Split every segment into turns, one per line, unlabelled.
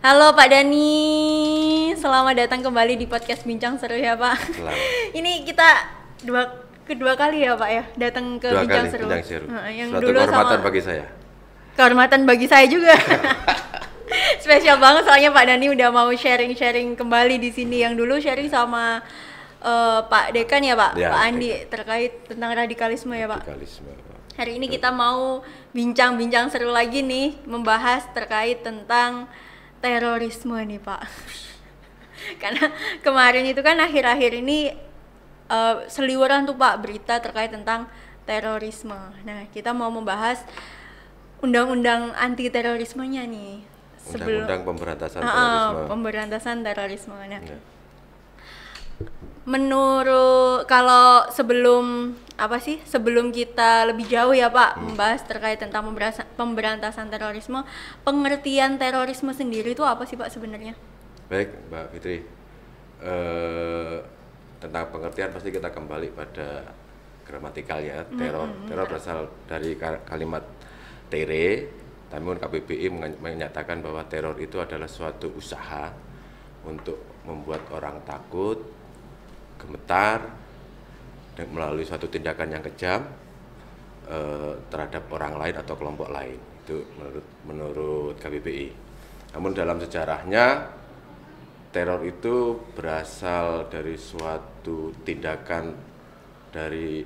Halo Pak Dani, selamat datang kembali di podcast Bincang Seru ya Pak.
Selamat.
Ini kita kedua kali ya Pak ya datang ke
Dua
Bincang
kali
Seru.
Bincang Seru.
Yang
Suatu
dulu
kehormatan
sama
bagi saya.
kehormatan bagi saya juga. Spesial banget soalnya Pak Dani udah mau sharing-sharing kembali di sini. Yang dulu sharing sama Pak Dekan ya Pak,
Ya,
Pak Andi
Dekan.
terkait tentang radikalisme ya Pak.
Radikalisme.
Hari ini kita mau bincang-bincang seru lagi nih, membahas terkait tentang terorisme nih Pak. Karena kemarin itu kan akhir-akhir ini seliweran tuh Pak berita terkait tentang terorisme. Nah, kita mau membahas undang-undang anti terorismenya nih.
Undang-undang pemberantasan terorisme.
Pemberantasan terorisme. Nah,
Ya.
menurut kalau sebelum kita lebih jauh ya Pak membahas terkait tentang pemberantasan terorisme, pengertian terorisme sendiri itu apa sih Pak sebenarnya?
Baik, Mbak Fitri. Tentang pengertian pasti kita kembali pada gramatikalnya. Teror berasal dari kalimat tere, namun KBBI menyatakan bahwa teror itu adalah suatu usaha untuk membuat orang takut, gemetar, dan melalui suatu tindakan yang kejam terhadap orang lain atau kelompok lain. Itu menurut KBBI. Namun dalam sejarahnya teror itu berasal dari suatu tindakan dari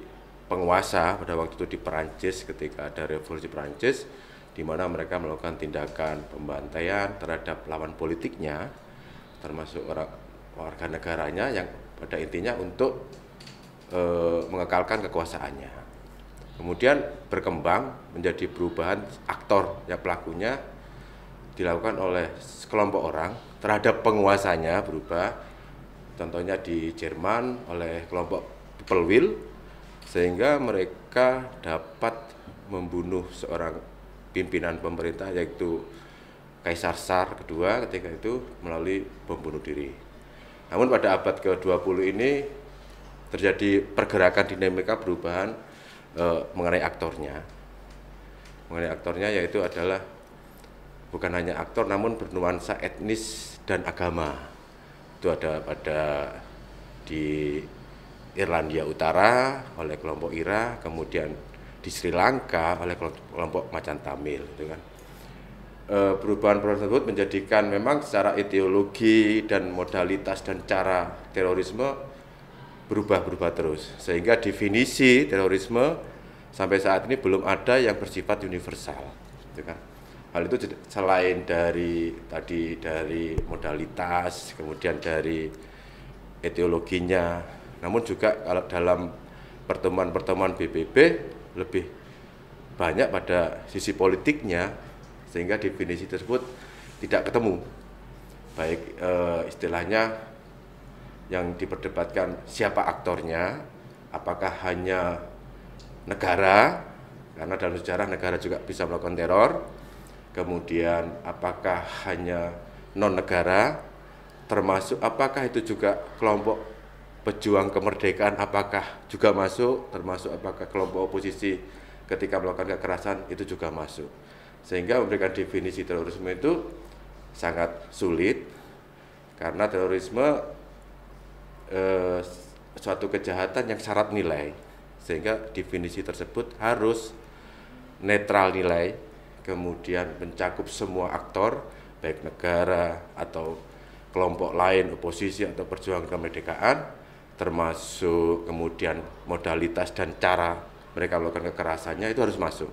penguasa pada waktu itu di Perancis ketika ada revolusi Perancis, di mana mereka melakukan tindakan pembantaian terhadap lawan politiknya, termasuk warga negaranya yang pada intinya untuk mengekalkan kekuasaannya. Kemudian berkembang menjadi perubahan aktor yang pelakunya dilakukan oleh sekelompok orang terhadap penguasanya berubah. Contohnya di Jerman oleh kelompok People Will, sehingga mereka dapat membunuh seorang pimpinan pemerintah yaitu Kaisar Tsar kedua ketika itu melalui bom bunuh diri. Namun pada abad ke-20 ini terjadi pergerakan dinamika perubahan mengenai aktornya. Mengenai aktornya yaitu adalah bukan hanya aktor namun bernuansa etnis dan agama. Itu ada pada di Irlandia Utara oleh kelompok IRA, kemudian di Sri Lanka oleh kelompok Macan Tamil, gitu kan. Perubahan tersebut menjadikan memang secara ideologi dan modalitas dan cara terorisme berubah terus, sehingga definisi terorisme sampai saat ini belum ada yang bersifat universal, gitu kan. Hal itu selain dari modalitas, kemudian dari ideologinya, namun juga kalau dalam pertemuan PBB lebih banyak pada sisi politiknya, sehingga definisi tersebut tidak ketemu. Baik istilahnya yang diperdebatkan siapa aktornya, apakah hanya negara, karena dalam sejarah negara juga bisa melakukan teror, kemudian apakah hanya non-negara, termasuk apakah itu juga kelompok pejuang kemerdekaan, apakah juga masuk, termasuk apakah kelompok oposisi ketika melakukan kekerasan itu juga masuk. Sehingga memberikan definisi terorisme itu sangat sulit, karena terorisme suatu kejahatan yang syarat nilai, sehingga definisi tersebut harus netral nilai, kemudian mencakup semua aktor, baik negara atau kelompok lain, oposisi atau perjuangan kemerdekaan, termasuk kemudian modalitas dan cara mereka melakukan kekerasannya itu harus masuk.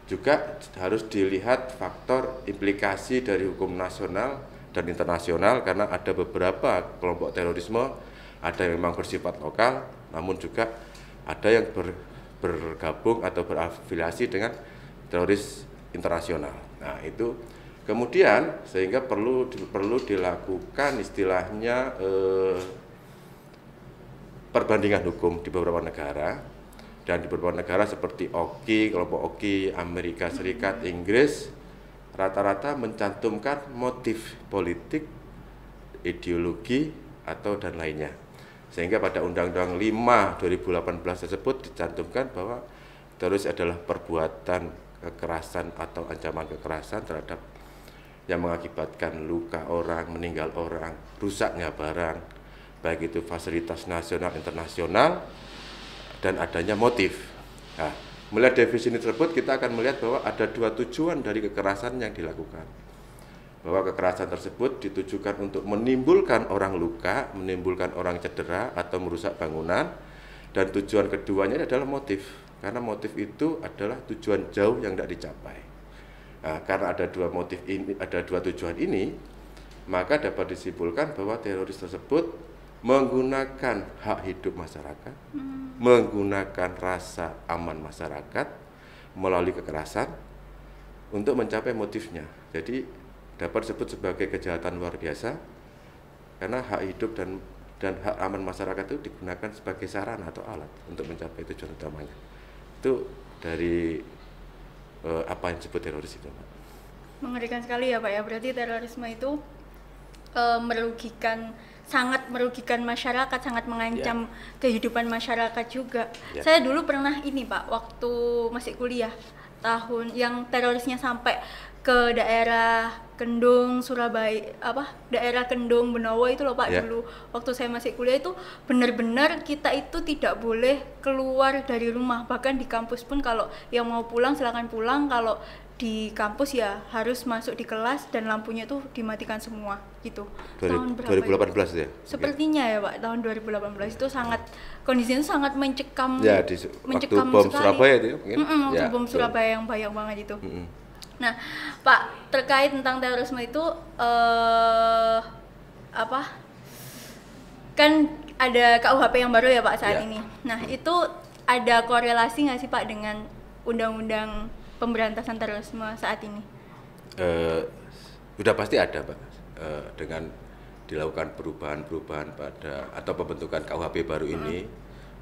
Juga harus dilihat faktor implikasi dari hukum nasional dan internasional, karena ada beberapa kelompok terorisme, ada yang memang bersifat lokal, namun juga ada yang bergabung atau berafiliasi dengan teroris internasional. Nah itu kemudian sehingga perlu dilakukan istilahnya perbandingan hukum di beberapa negara, dan di beberapa negara seperti OKI, kelompok OKI, Amerika Serikat, Inggris, rata-rata mencantumkan motif politik, ideologi, atau dan lainnya. Sehingga pada Undang-Undang 5 2018 tersebut dicantumkan bahwa teroris adalah perbuatan kekerasan atau ancaman kekerasan terhadap yang mengakibatkan luka orang, meninggal orang, rusaknya barang, baik itu fasilitas nasional, internasional, dan adanya motif. Nah, melihat definisi tersebut kita akan melihat bahwa ada dua tujuan dari kekerasan yang dilakukan. Bahwa kekerasan tersebut ditujukan untuk menimbulkan orang luka, menimbulkan orang cedera atau merusak bangunan, dan tujuan keduanya adalah motif. Karena motif itu adalah tujuan jauh yang tidak dicapai. Nah, karena ada dua motif ini, ada dua tujuan ini, maka dapat disimpulkan bahwa teroris tersebut menggunakan hak hidup masyarakat, menggunakan rasa aman masyarakat melalui kekerasan untuk mencapai motifnya. Jadi dapat disebut sebagai kejahatan luar biasa karena hak hidup dan hak aman masyarakat itu digunakan sebagai sarana atau alat untuk mencapai tujuan utamanya. Itu dari apa yang disebut teroris itu, Pak.
Mengerikan sekali ya Pak ya, berarti terorisme itu sangat merugikan masyarakat, sangat mengancam kehidupan masyarakat juga. Saya dulu pernah ini Pak, waktu masih kuliah, tahun yang terorisnya sampai ke daerah Kendung, Surabaya, daerah Kendung, Benowo itu loh Pak. Dulu waktu saya masih kuliah itu benar-benar kita itu tidak boleh keluar dari rumah, bahkan di kampus pun kalau yang mau pulang silakan pulang, kalau di kampus ya harus masuk di kelas dan lampunya tuh dimatikan semua gitu.
Tahun 2018 ya?
Sepertinya ya Pak, tahun 2018 itu kondisinya sangat mencekam.
Ya,
mencekam
waktu bom
sekali.
Surabaya itu mungkin.
Waktu bom Surabaya yang banyak banget itu. Nah, Pak, terkait tentang terorisme itu kan ada KUHP yang baru ya Pak saat ini. Nah, itu ada korelasi nggak sih Pak dengan undang-undang pemberantasan terorisme saat ini?
Sudah pasti ada Pak, dengan dilakukan perubahan-perubahan pada atau pembentukan KUHP baru ini,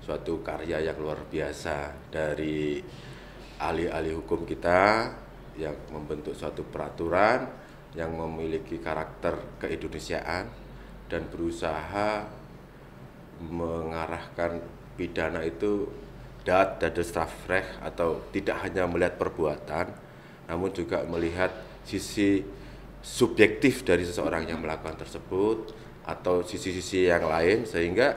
suatu karya yang luar biasa dari ahli-ahli hukum kita yang membentuk suatu peraturan yang memiliki karakter keindonesiaan dan berusaha mengarahkan pidana itu daad strafrecht atau tidak hanya melihat perbuatan namun juga melihat sisi subjektif dari seseorang yang melakukan tersebut atau sisi-sisi yang lain sehingga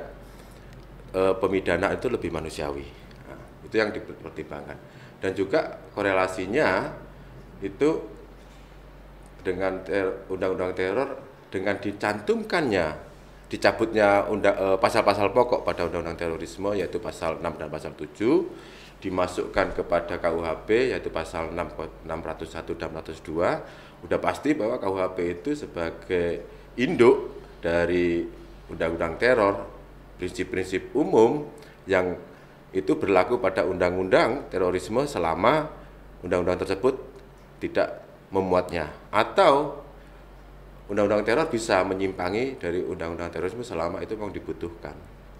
pemidanaan itu lebih manusiawi. Nah, itu yang dipertimbangkan. Dan juga korelasinya itu dengan undang-undang teror dengan dicabutnya pasal-pasal pokok pada undang-undang terorisme yaitu pasal 6 dan pasal 7 dimasukkan kepada KUHP yaitu pasal 601 dan 602, udah pasti bahwa KUHP itu sebagai induk dari undang-undang teror, prinsip-prinsip umum yang itu berlaku pada undang-undang terorisme selama undang-undang tersebut tidak memuatnya, atau undang-undang teror bisa menyimpangi dari undang-undang terorisme selama itu memang dibutuhkan.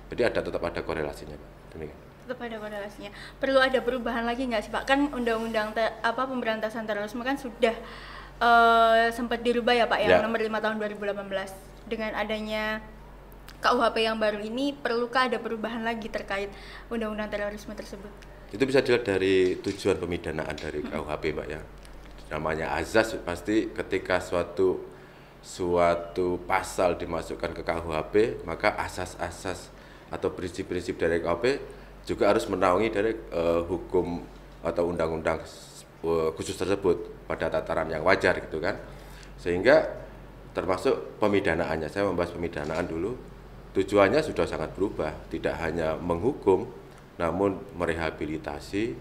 Jadi tetap ada korelasinya, Pak. Demikian.
Tetap ada korelasinya. Perlu ada perubahan lagi nggak sih Pak? Kan undang-undang pemberantasan terorisme kan sudah sempat dirubah ya Pak, yang nomor 5 tahun 2018. Dengan adanya KUHP yang baru ini, perlukah ada perubahan lagi terkait undang-undang terorisme tersebut?
Itu bisa dilihat dari tujuan pemidanaan dari KUHP, Pak ya. Namanya azas, pasti ketika suatu pasal dimasukkan ke KUHP, maka asas-asas atau prinsip-prinsip dari KUHP juga harus menaungi dari hukum atau undang-undang khusus tersebut pada tataran yang wajar gitu kan. Sehingga termasuk pemidanaannya, saya membahas pemidanaan dulu. Tujuannya sudah sangat berubah, tidak hanya menghukum namun merehabilitasi,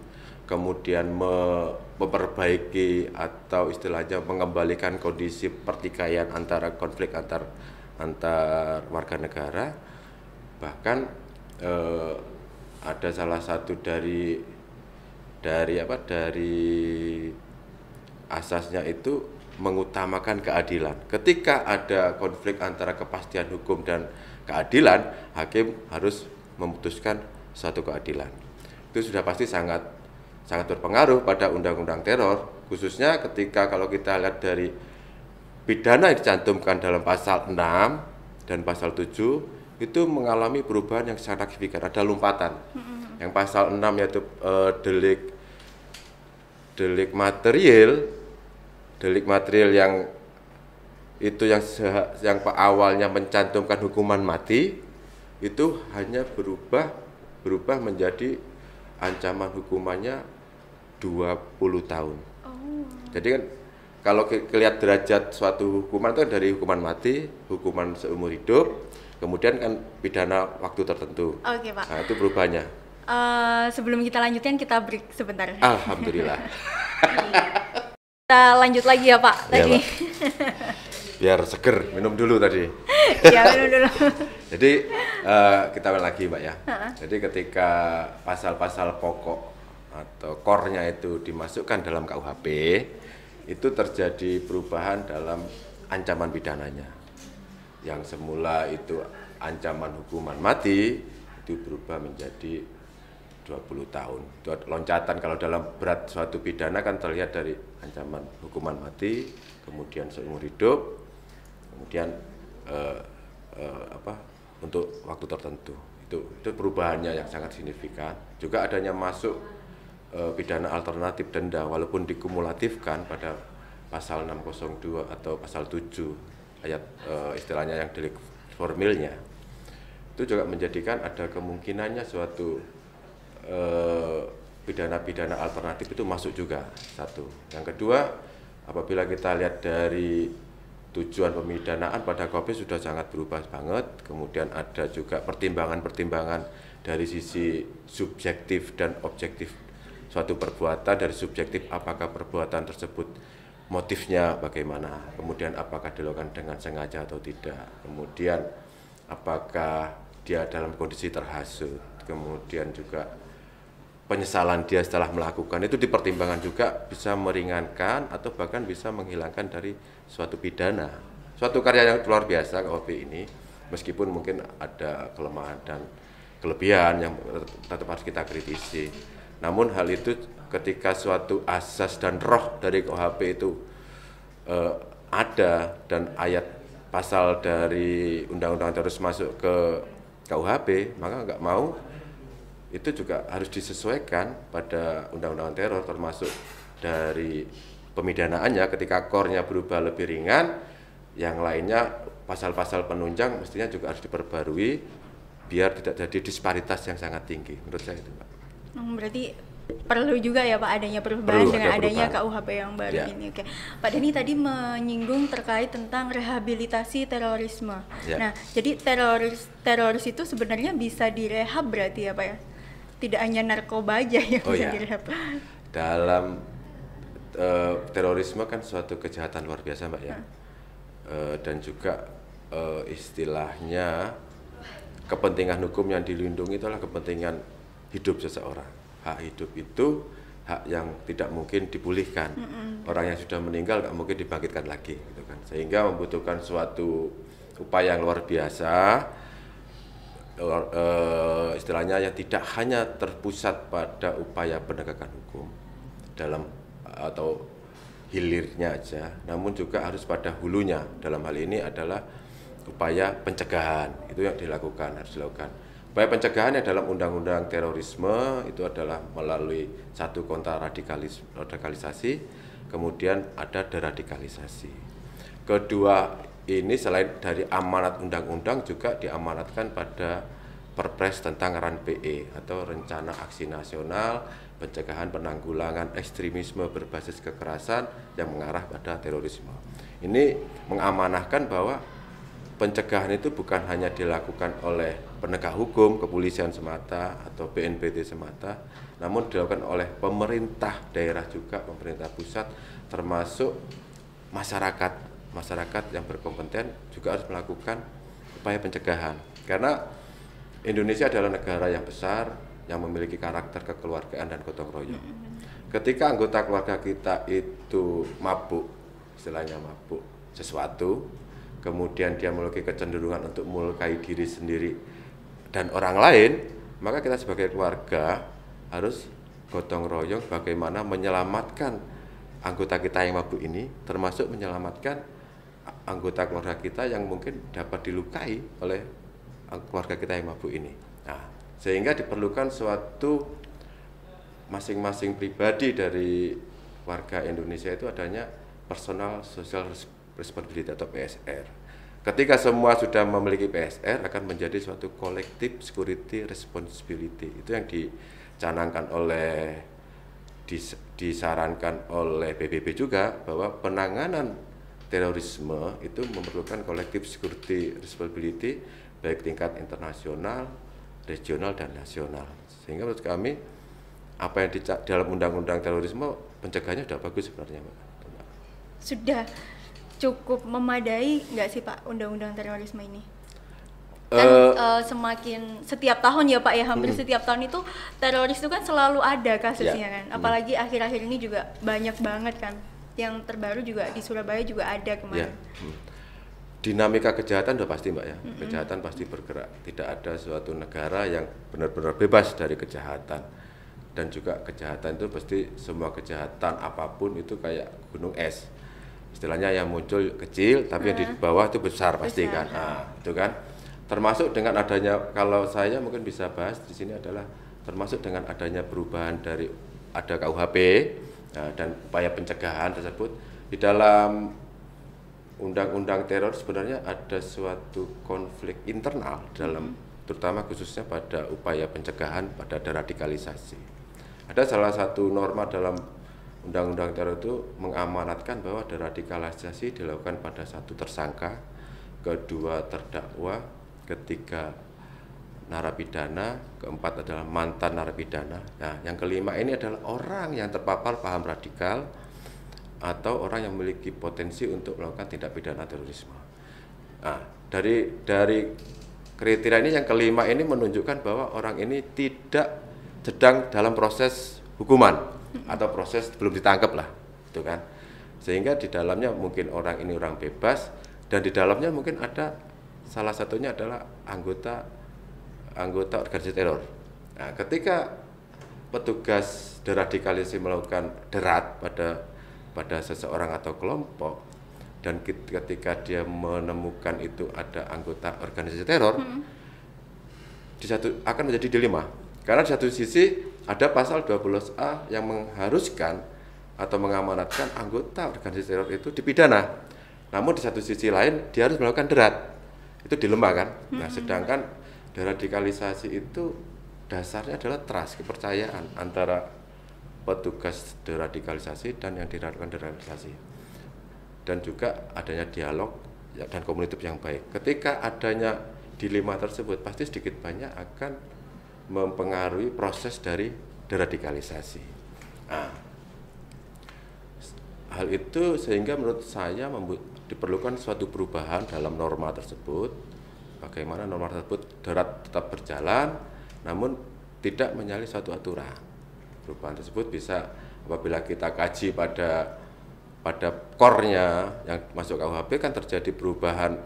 kemudian memperbaiki atau istilahnya mengembalikan kondisi pertikaian antara konflik antar warga negara. Bahkan ada salah satu dari asasnya itu mengutamakan keadilan. Ketika ada konflik antara kepastian hukum dan keadilan, hakim harus memutuskan suatu keadilan. Itu sudah pasti sangat berpengaruh pada undang-undang teror, khususnya ketika kalau kita lihat dari pidana yang dicantumkan dalam pasal 6 dan pasal 7 itu mengalami perubahan yang sangat signifikan, ada lompatan. Yang pasal 6 yaitu delik material yang itu yang awalnya mencantumkan hukuman mati itu hanya berubah menjadi ancaman hukumannya 20 tahun. Jadi kan kalau kelihatan derajat suatu hukuman itu kan dari hukuman mati, hukuman seumur hidup, kemudian kan pidana waktu tertentu.
Oke, Pak.
Nah, itu perubahannya.
Sebelum kita lanjutkan, kita break sebentar.
Alhamdulillah.
Kita lanjut lagi ya, Pak.
Iya,
Tadi.
Pak. Biar seger, minum dulu tadi.
Ya, minum dulu.
Jadi kita ulang lagi, Mbak ya. Jadi ketika pasal-pasal pokok atau core-nya itu dimasukkan dalam KUHP, itu terjadi perubahan dalam ancaman pidananya. Yang semula itu ancaman hukuman mati, itu berubah menjadi 20 tahun. Itu loncatan kalau dalam berat suatu pidana kan terlihat dari ancaman hukuman mati, kemudian seumur hidup, kemudian untuk waktu tertentu. Itu perubahannya yang sangat signifikan. Juga adanya masuk pidana alternatif denda walaupun dikumulatifkan pada pasal 602 atau pasal 7 ayat istilahnya yang delik formilnya. Itu juga menjadikan ada kemungkinannya suatu pidana-pidana alternatif itu masuk juga, satu. Yang kedua, apabila kita lihat dari tujuan pemidanaan pada KUHP sudah sangat berubah banget, kemudian ada juga pertimbangan-pertimbangan dari sisi subjektif dan objektif suatu perbuatan, dari subjektif apakah perbuatan tersebut motifnya bagaimana, kemudian apakah dilakukan dengan sengaja atau tidak, kemudian apakah dia dalam kondisi terhasut, kemudian juga penyesalan dia setelah melakukan itu dipertimbangkan juga bisa meringankan atau bahkan bisa menghilangkan dari suatu pidana. Suatu karya yang luar biasa KUHP ini, meskipun mungkin ada kelemahan dan kelebihan yang tetap harus kita kritisi. Namun hal itu ketika suatu asas dan roh dari KUHP itu ada dan ayat pasal dari undang-undang terus masuk ke KUHP, maka nggak mau itu juga harus disesuaikan pada undang-undang teror, termasuk dari pemidanaannya ketika core-nya berubah lebih ringan, yang lainnya pasal-pasal penunjang mestinya juga harus diperbarui biar tidak jadi disparitas yang sangat tinggi, menurut saya itu, Pak.
Berarti perlu juga ya, Pak, adanya perubahan dengan adanya KUHP yang baru ini. Oke. Pak Denny tadi menyinggung terkait tentang rehabilitasi terorisme. Nah, jadi teroris itu sebenarnya bisa direhab berarti ya, Pak ya? Tidak hanya narkoba aja yang bisa direhab.
Dalam terorisme kan suatu kejahatan luar biasa, Mbak ya. Dan juga istilahnya kepentingan hukum yang dilindungi itulah kepentingan hidup seseorang. Hak hidup itu hak yang tidak mungkin dipulihkan. Orang yang sudah meninggal nggak mungkin dibangkitkan lagi, gitu kan. Sehingga membutuhkan suatu upaya yang luar biasa. Istilahnya yang tidak hanya terpusat pada upaya penegakan hukum dalam atau hilirnya aja, namun juga harus pada hulunya. Dalam hal ini adalah upaya pencegahan, itu yang harus dilakukan. Upaya pencegahannya dalam undang-undang terorisme itu adalah melalui satu kontraradikalisasi, kemudian ada deradikalisasi. Kedua ini selain dari amanat undang-undang juga diamanatkan pada Perpres tentang RAN-PE atau Rencana Aksi Nasional Pencegahan Penanggulangan Ekstremisme Berbasis Kekerasan yang mengarah pada terorisme. Ini mengamanahkan bahwa pencegahan itu bukan hanya dilakukan oleh penegak hukum, kepolisian semata atau BNPT semata, namun dilakukan oleh pemerintah daerah juga, pemerintah pusat, termasuk masyarakat yang berkompeten juga harus melakukan upaya pencegahan. Karena Indonesia adalah negara yang besar, yang memiliki karakter kekeluargaan dan gotong royong. Ketika anggota keluarga kita itu mabuk, istilahnya mabuk sesuatu, kemudian dia memiliki kecenderungan untuk melukai diri sendiri dan orang lain, maka kita sebagai keluarga harus gotong royong bagaimana menyelamatkan anggota kita yang mabuk ini, termasuk menyelamatkan anggota keluarga kita yang mungkin dapat dilukai oleh keluarga kita yang mabuk ini. Nah, sehingga diperlukan suatu masing-masing pribadi dari warga Indonesia itu adanya personal social Responsibility atau PSR. Ketika semua sudah memiliki PSR, akan menjadi suatu Collective Security Responsibility. Itu yang dicanangkan oleh, disarankan oleh PBB juga, bahwa penanganan terorisme itu memerlukan Collective Security Responsibility baik tingkat internasional, regional, dan nasional. Sehingga menurut kami apa yang di dalam undang-undang terorisme pencegahannya sudah bagus sebenarnya, Mbak.
Sudah cukup memadai nggak sih Pak undang-undang terorisme ini? Kan semakin setiap tahun ya Pak ya, hampir setiap tahun itu teroris itu kan selalu ada kasusnya kan. Apalagi akhir-akhir ini juga banyak banget kan. Yang terbaru juga di Surabaya juga ada kemarin.
Dinamika kejahatan udah pasti Mbak ya. Kejahatan pasti bergerak. Tidak ada suatu negara yang benar-benar bebas dari kejahatan. Dan juga kejahatan itu pasti, semua kejahatan apapun itu kayak gunung es. Istilahnya yang muncul kecil, tapi yang di bawah itu besar pasti kan. Nah, itu kan. Termasuk dengan adanya, kalau saya mungkin bisa bahas di sini adalah termasuk dengan adanya perubahan dari ada KUHP dan upaya pencegahan tersebut. Di dalam undang-undang teror sebenarnya ada suatu konflik internal dalam, terutama khususnya pada upaya pencegahan pada deradikalisasi. Ada salah satu norma dalam undang-undang teror itu mengamanatkan bahwa deradikalisasi dilakukan pada satu tersangka, kedua terdakwa, ketiga narapidana, keempat adalah mantan narapidana. Nah, yang kelima ini adalah orang yang terpapar paham radikal atau orang yang memiliki potensi untuk melakukan tindak pidana terorisme. Nah, dari kriteria ini yang kelima ini menunjukkan bahwa orang ini tidak sedang dalam proses hukuman atau proses belum ditangkap lah, itu kan. Sehingga di dalamnya mungkin orang ini orang bebas, dan di dalamnya mungkin ada salah satunya adalah anggota organisasi teror. Nah, ketika petugas deradikalisasi melakukan derat pada seseorang atau kelompok, dan ketika dia menemukan itu ada anggota organisasi teror, akan menjadi dilema. Karena di satu sisi ada pasal 12A yang mengharuskan atau mengamanatkan anggota organisasi teror itu dipidana. Namun di satu sisi lain dia harus melakukan derat. Itu dilema kan? Nah, sedangkan deradikalisasi itu dasarnya adalah trust, kepercayaan antara petugas deradikalisasi dan yang dilakukan deradikalisasi. Dan juga adanya dialog dan komunitas yang baik. Ketika adanya dilema tersebut, pasti sedikit banyak akan mempengaruhi proses dari deradikalisasi. Nah, hal itu sehingga menurut saya diperlukan suatu perubahan dalam norma tersebut. Bagaimana norma tersebut tetap berjalan, namun tidak menyalahi suatu aturan. Perubahan tersebut bisa apabila kita kaji pada core-nya yang masuk KUHP kan terjadi perubahan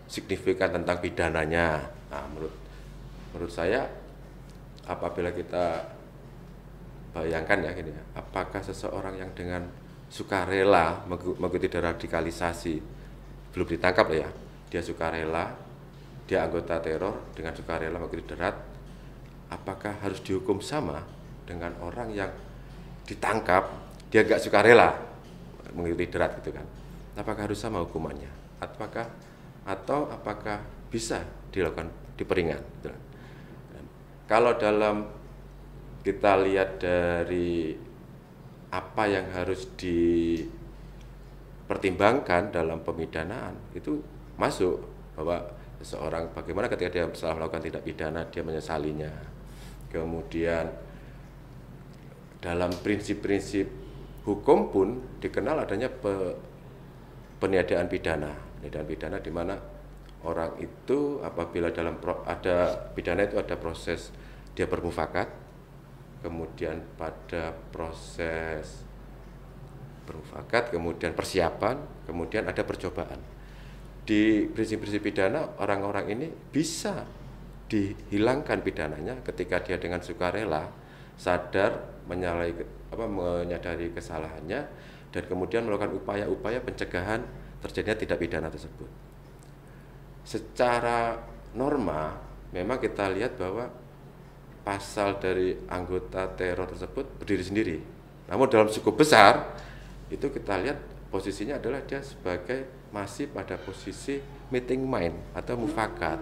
signifikan tentang pidananya. Nah, menurut saya apabila kita bayangkan ya gini, apakah seseorang yang dengan sukarela mengikuti deradikalisasi belum ditangkap ya, dia sukarela, dia anggota teror dengan sukarela mengikuti derat, apakah harus dihukum sama dengan orang yang ditangkap dia gak sukarela mengikuti derat gitu kan? Apakah harus sama hukumannya? Atau apakah bisa dilakukan diperingan? Gitu kan? Kalau dalam kita lihat dari apa yang harus dipertimbangkan dalam pemidanaan, itu masuk bahwa seseorang bagaimana ketika dia salah melakukan tindak pidana dia menyesalinya. Kemudian dalam prinsip-prinsip hukum pun dikenal adanya peniadaan pidana. Peniadaan pidana di mana orang itu apabila ada pidana itu ada proses dia bermufakat, kemudian pada proses bermufakat, kemudian persiapan, kemudian ada percobaan. Di prinsip-prinsip pidana orang-orang ini bisa dihilangkan pidananya ketika dia dengan sukarela sadar menyadari kesalahannya dan kemudian melakukan upaya-upaya pencegahan terjadinya tindak pidana tersebut. Secara norma memang kita lihat bahwa pasal dari anggota teror tersebut berdiri sendiri. Namun dalam cukup besar itu kita lihat posisinya adalah dia sebagai masih pada posisi meeting mind atau mufakat.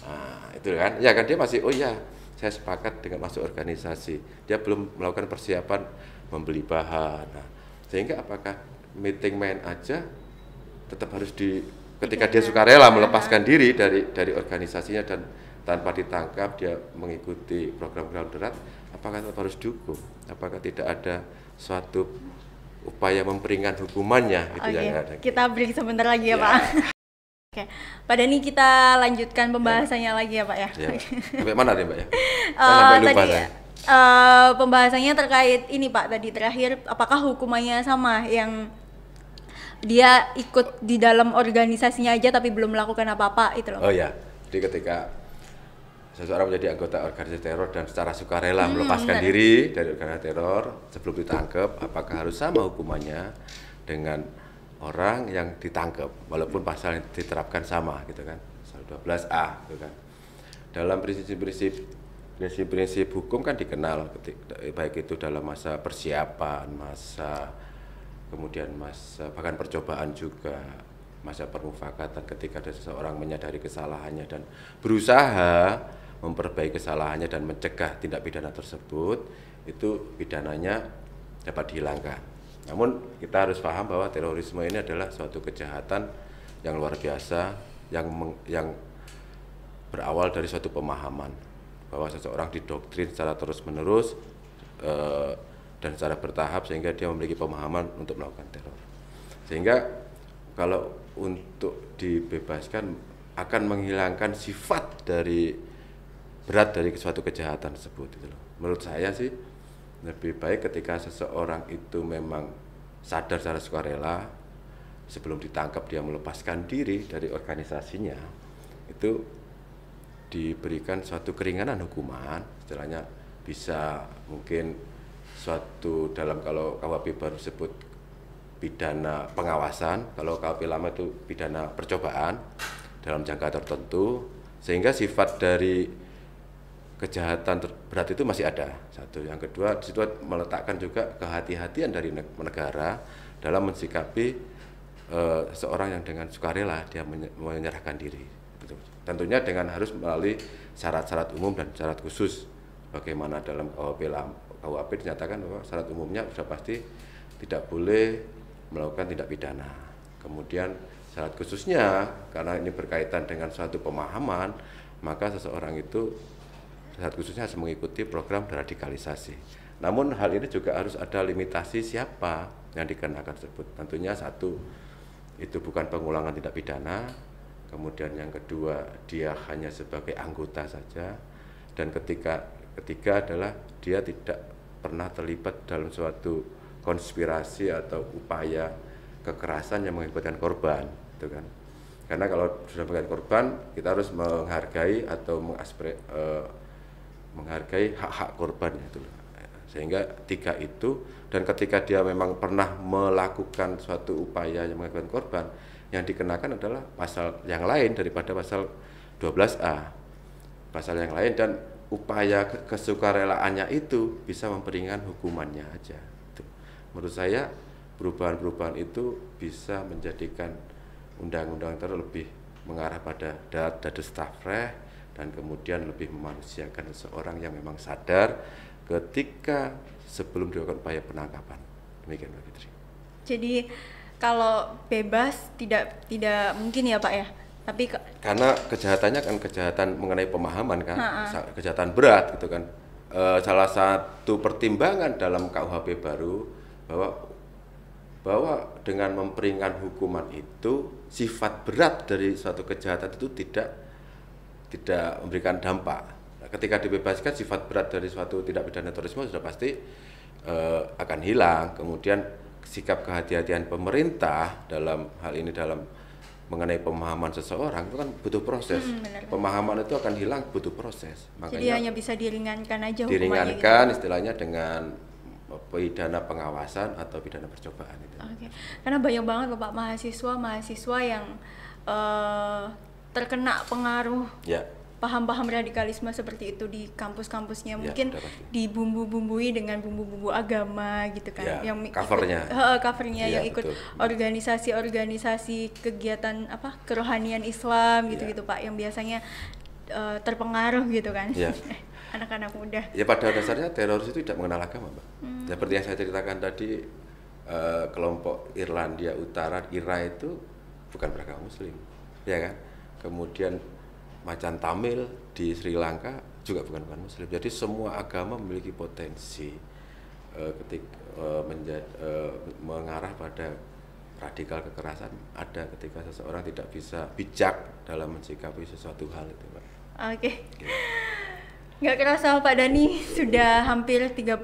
Nah, itu kan, ya kan dia masih, oh ya, saya sepakat dengan masuk organisasi. Dia belum melakukan persiapan membeli bahan. Nah, sehingga apakah meeting mind aja tetap harus ketika dia sukarela melepaskan diri dari organisasinya dan tanpa ditangkap dia mengikuti program-program darurat, apakah tetap harus dukung? Apakah tidak ada suatu upaya memperingan hukumannya? Itu yang ada.
Kita break sebentar lagi ya, Pak. Oke, Pak Dani, kita lanjutkan pembahasannya lagi ya Pak ya.
Sampai mana nih Mbak ya?
Tadi pembahasannya terkait ini Pak, tadi terakhir, apakah hukumannya sama yang dia ikut di dalam organisasinya aja tapi belum melakukan apa-apa itu loh.
Oh ya, jadi ketika seseorang menjadi anggota organisasi teror dan secara sukarela melepaskan diri dari organisasi teror sebelum ditangkap, apakah harus sama hukumannya dengan orang yang ditangkap walaupun pasal yang diterapkan sama gitu kan, pasal 12A gitu kan. Dalam prinsip hukum kan dikenal baik itu dalam masa persiapan, kemudian masa bahkan percobaan juga, masa permufakatan ketika ada seseorang menyadari kesalahannya dan berusaha memperbaiki kesalahannya dan mencegah tindak pidana tersebut, itu pidananya dapat dihilangkan. Namun kita harus paham bahwa terorisme ini adalah suatu kejahatan yang luar biasa yang berawal dari suatu pemahaman bahwa seseorang didoktrin secara terus-menerus dan secara bertahap sehingga dia memiliki pemahaman untuk melakukan teror. Sehingga kalau untuk dibebaskan akan menghilangkan sifat berat dari suatu kejahatan tersebut gitu loh. Menurut saya sih lebih baik ketika seseorang itu memang sadar secara sukarela sebelum ditangkap dia melepaskan diri dari organisasinya, itu diberikan suatu keringanan hukuman, istilahnya bisa mungkin suatu kalau KUHP baru sebut pidana pengawasan, kalau KUHP lama itu pidana percobaan dalam jangka tertentu, sehingga sifat dari kejahatan berat itu masih ada. Satu, yang kedua di situ meletakkan juga kehati-hatian dari negara dalam mensikapi seorang yang dengan sukarela dia menyerahkan diri. Tentunya dengan harus melalui syarat-syarat umum dan syarat khusus. Bagaimana dalam KUHP dinyatakan bahwa syarat umumnya sudah pasti tidak boleh melakukan tindak pidana. Kemudian syarat khususnya karena ini berkaitan dengan suatu pemahaman, maka seseorang itu syarat khususnya harus mengikuti program deradikalisasi. Namun hal ini juga harus ada limitasi siapa yang dikenakan tersebut. Tentunya satu, itu bukan pengulangan tindak pidana. Kemudian yang kedua, dia hanya sebagai anggota saja. Dan ketiga adalah dia tidak pernah terlibat dalam suatu konspirasi atau upaya kekerasan yang mengakibatkan korban, gitu kan. Karena kalau sudah mengakibatkan korban, kita harus menghargai atau menghargai hak-hak korban itu, sehingga tiga itu. Dan ketika dia memang pernah melakukan suatu upaya yang mengakibatkan korban, yang dikenakan adalah pasal yang lain daripada pasal 12A, pasal yang lain, dan upaya kesukarelaannya itu bisa memperingan hukumannya aja. Menurut saya perubahan-perubahan itu bisa menjadikan undang-undang teror lebih mengarah pada dadus tafreh, dan kemudian lebih memanusiakan seseorang yang memang sadar ketika sebelum dilakukan upaya penangkapan. Demikian Mbak Fitri.
Jadi kalau bebas tidak mungkin ya Pak ya? Tapi
karena kejahatannya kan kejahatan mengenai pemahaman kan, kejahatan berat gitu kan. Salah satu pertimbangan dalam KUHP baru bahwa dengan memperingan hukuman itu sifat berat dari suatu kejahatan itu tidak memberikan dampak. Ketika dibebaskan, sifat berat dari suatu tindak pidana terorisme sudah pasti akan hilang. Kemudian sikap kehati-hatian pemerintah dalam hal ini dalam mengenai pemahaman seseorang itu kan butuh proses. Pemahaman itu akan hilang, butuh proses.
Makanya jadi hanya bisa diringankan aja hukumannya.
Diringankan gitu. Istilahnya dengan pidana pengawasan atau pidana percobaan itu.
Oke. Karena banyak banget Pak mahasiswa yang terkena pengaruh paham-paham radikalisme seperti itu di kampus-kampusnya, mungkin dibumbu-bumbui dengan bumbu-bumbu agama gitu kan,
ya,
yang
covernya
yang ikut organisasi-organisasi kegiatan kerohanian Islam gitu-gitu Pak, yang biasanya terpengaruh gitu kan. Anak-anak muda.
Ya pada dasarnya teroris itu tidak mengenal agama, Mbak. Seperti yang saya ceritakan tadi, kelompok Irlandia Utara, IRA itu bukan beragama Muslim, ya kan? Kemudian Macan Tamil di Sri Lanka juga bukan Muslim. Jadi semua agama memiliki potensi mengarah pada radikal kekerasan ada ketika seseorang tidak bisa bijak dalam mensikapi sesuatu hal itu, Pak.
Oke. Nggak kerasa Pak Dhani, sudah hampir 30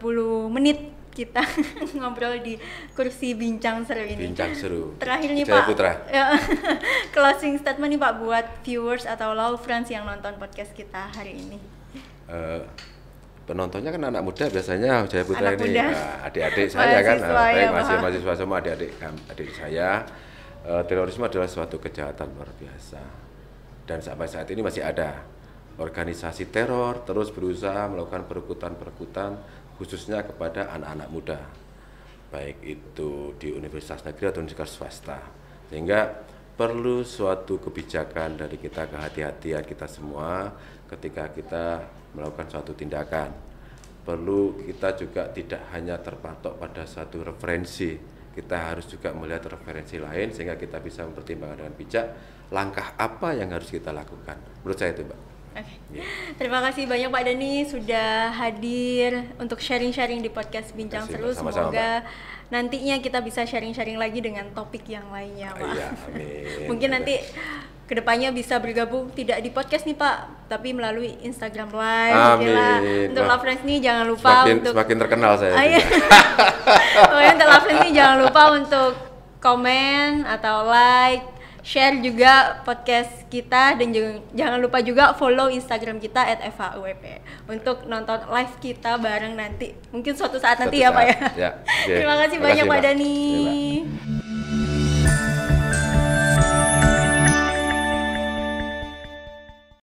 menit kita ngobrol di kursi bincang seru ini.
Bincang seru.
Terakhir nih
Jaya
Pak,
Putra.
closing statement nih Pak buat viewers atau law friends yang nonton podcast kita hari ini.
Penontonnya kan anak muda biasanya, Jaya Putra
anak
ini
muda.
Adik-adik saya kan,
Mahasiswa,
masih mahasiswa semua adik saya. Terorisme adalah suatu kejahatan luar biasa dan sampai saat ini masih ada organisasi teror terus berusaha melakukan perekutan khususnya kepada anak-anak muda, baik itu di universitas negeri atau universitas swasta, sehingga perlu suatu kebijakan dari kita, kehati-hatian kita semua ketika kita melakukan suatu tindakan. Perlu kita juga tidak hanya terpatok pada satu referensi, kita harus juga melihat referensi lain sehingga kita bisa mempertimbangkan dengan bijak langkah apa yang harus kita lakukan. Menurut saya itu, Mbak.
Okay. Terima kasih banyak Pak Dhani sudah hadir untuk sharing-sharing di podcast Bincang Seru. Semoga nantinya kita bisa sharing-sharing lagi dengan topik yang lainnya, Pak.
Iya, amin.
Mungkin nanti kedepannya bisa bergabung tidak di podcast nih Pak, tapi melalui Instagram Live.
Amin.
Untuk Love Friends nih jangan lupa
semakin terkenal saya.
Untuk Love Friends nih jangan lupa untuk komen atau like, share juga podcast kita, dan jangan lupa juga follow Instagram kita @FHUWP untuk nonton live kita bareng nanti. Mungkin suatu saat nanti ya Pak ya.
Okay.
Terima kasih banyak Pak Dhani.